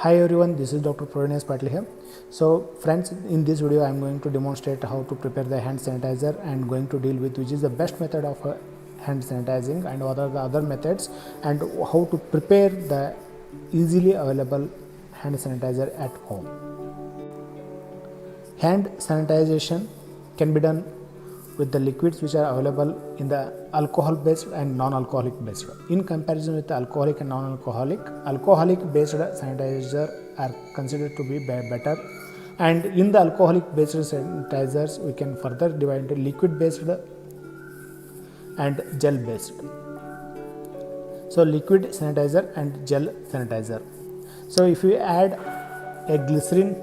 Hi everyone, this is Dr. Praveen Patil here. So friends, in this video I am going to demonstrate how to prepare the hand sanitizer and going to deal with which is the best method of hand sanitizing and what are the other methods and how to prepare the easily available hand sanitizer at home. Hand sanitization can be done with the liquids which are available in the alcohol based and non-alcoholic based. In comparison with the alcoholic and non-alcoholic based sanitizer are considered to be better, and in the alcoholic based sanitizers we can further divide into liquid based and gel based. So liquid sanitizer and gel sanitizer. So if you add a glycerin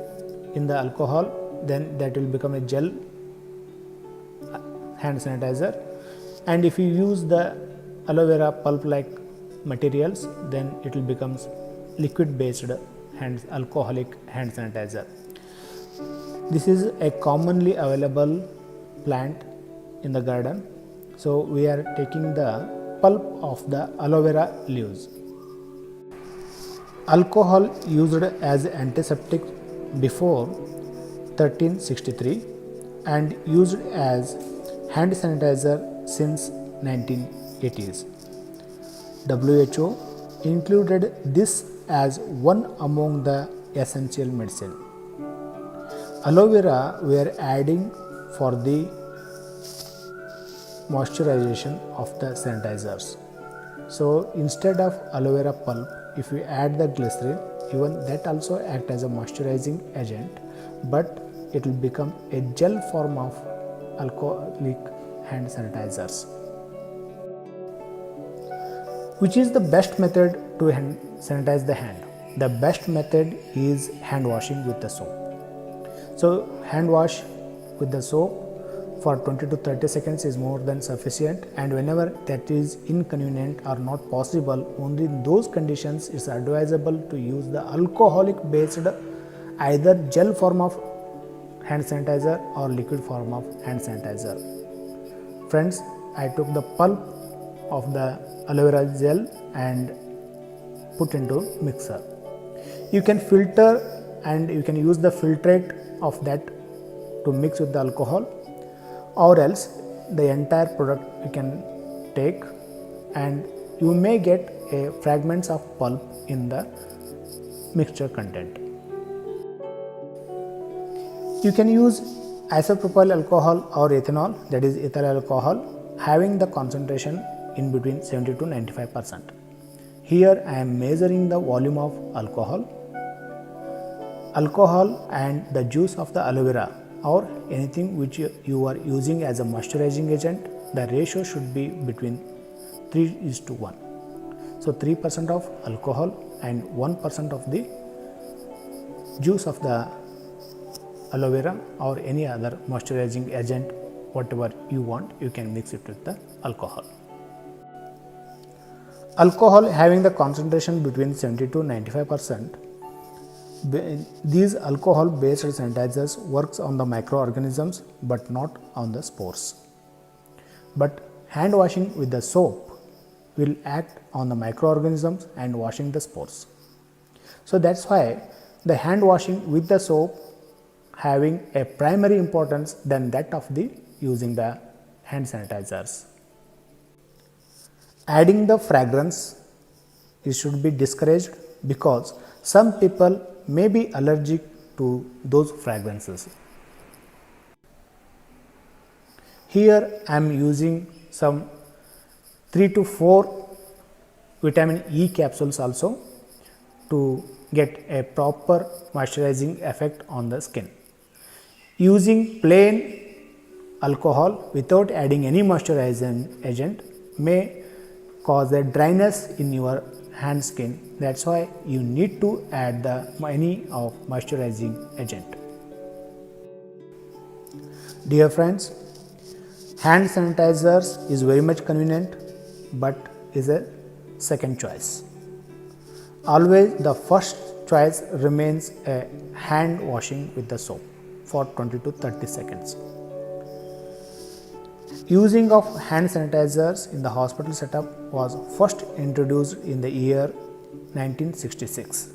in the alcohol, then that will become a gel hand sanitizer, and if you use the aloe vera pulp like materials, then it will become liquid based alcoholic hand sanitizer. This is a commonly available plant in the garden, so we are taking the pulp of the aloe vera leaves. Alcohol used as antiseptic before 1363 and used as hand sanitizer since 1980s. WHO included this as one among the essential medicine. Aloe vera we are adding for the moisturization of the sanitizers. So instead of aloe vera pulp, if we add the glycerin, even that also act as a moisturizing agent, but it will become a gel form of alcoholic hand sanitizers. Which is the best method to sanitize the hand? The best method is hand washing with the soap. So hand wash with the soap for 20 to 30 seconds is more than sufficient, and whenever that is inconvenient or not possible, only in those conditions it is advisable to use the alcoholic based either gel form of hand sanitizer or liquid form of hand sanitizer. Friends, I took the pulp of the aloe vera gel and put into mixer. You can filter and you can use the filtrate of that to mix with the alcohol, or else the entire product you can take and you may get a fragments of pulp in the mixture content. You can use isopropyl alcohol or ethanol, that is ethyl alcohol, having the concentration in between 70 to 95%. Here I am measuring the volume of alcohol and the juice of the aloe vera or anything which you are using as a moisturizing agent. The ratio should be between 3:1. So 3% of alcohol and 1% of the juice of the aloe vera or any other moisturizing agent, whatever you want, you can mix it with the alcohol. Alcohol having the concentration between 70 to 95%. These alcohol based sanitizers works on the microorganisms but not on the spores. But hand washing with the soap will act on the microorganisms and washing the spores. So that's why the hand washing with the soap having a primary importance than that of the using the hand sanitizers. Adding the fragrance, it should be discouraged because some people may be allergic to those fragrances. Here I am using some 3 to 4 vitamin E capsules also to get a proper moisturizing effect on the skin. Using plain alcohol without adding any moisturizing agent may cause a dryness in your hand skin. That's why you need to add any of moisturizing agent. Dear friends, hand sanitizers is very much convenient but is a second choice. Always the first choice remains a hand washing with the soap for 20 to 30 seconds. Using of hand sanitizers in the hospital setup was first introduced in the year 1966.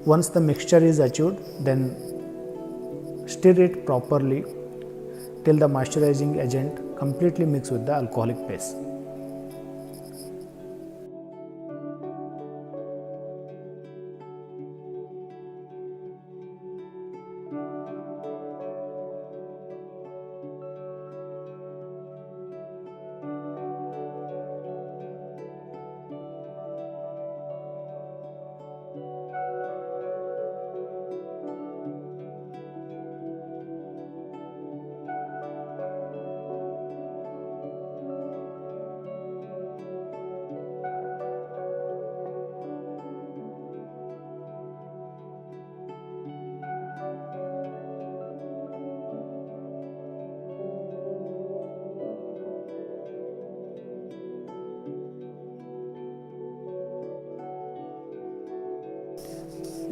Once the mixture is achieved, then stir it properly till the moisturizing agent completely mix with the alcoholic base.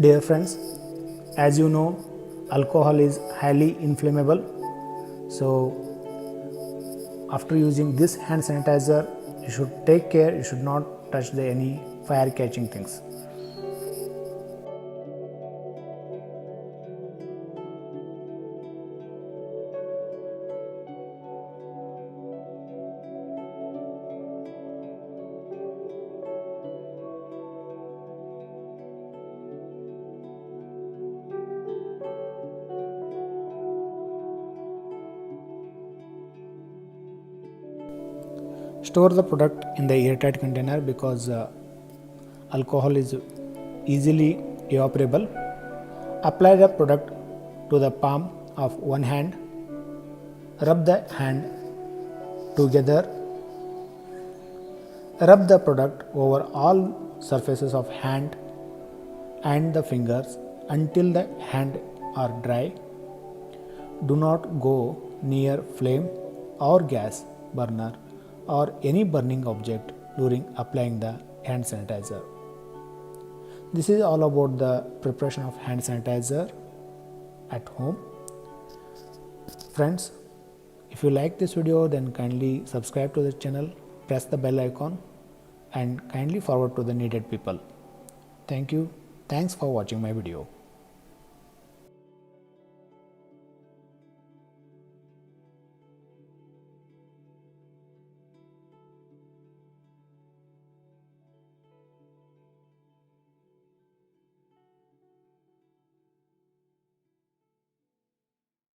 Dear friends, as you know, alcohol is highly inflammable. So, after using this hand sanitizer, you should take care, you should not touch any fire catching things. Store the product in the airtight container because alcohol is easily evaporable. Apply the product to the palm of one hand. Rub the hand together. Rub the product over all surfaces of hand and the fingers until the hand are dry. Do not go near flame or gas burner or any burning object during applying the hand sanitizer. This is all about the preparation of hand sanitizer at home. Friends, if you like this video, then kindly subscribe to the channel, press the bell icon and kindly forward to the needed people. Thank you. Thanks for watching my video.